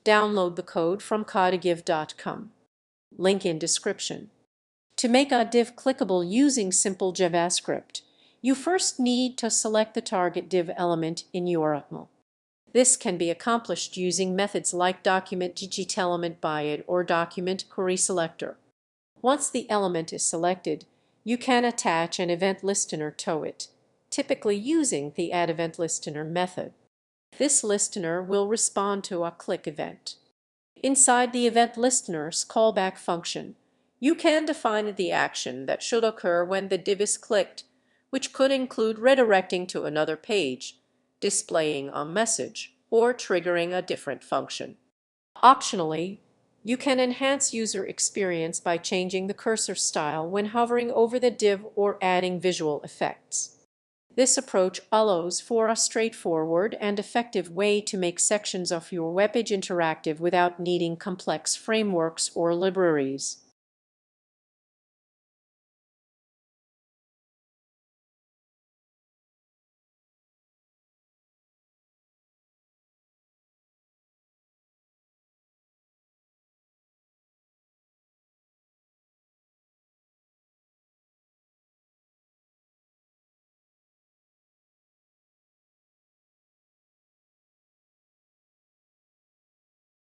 Download the code from coddegive.com. Link in description. To make a div clickable using simple JavaScript, you first need to select the target div element in URL. This can be accomplished using methods like document.getelementbyid or document.queryselector. Once the element is selected, you can attach an event listener to it, typically using the addeventlistener method. This listener will respond to a click event. Inside the event listener's callback function, you can define the action that should occur when the div is clicked, which could include redirecting to another page, displaying a message, or triggering a different function. Optionally, you can enhance user experience by changing the cursor style when hovering over the div or adding visual effects. This approach allows for a straightforward and effective way to make sections of your webpage interactive without needing complex frameworks or libraries.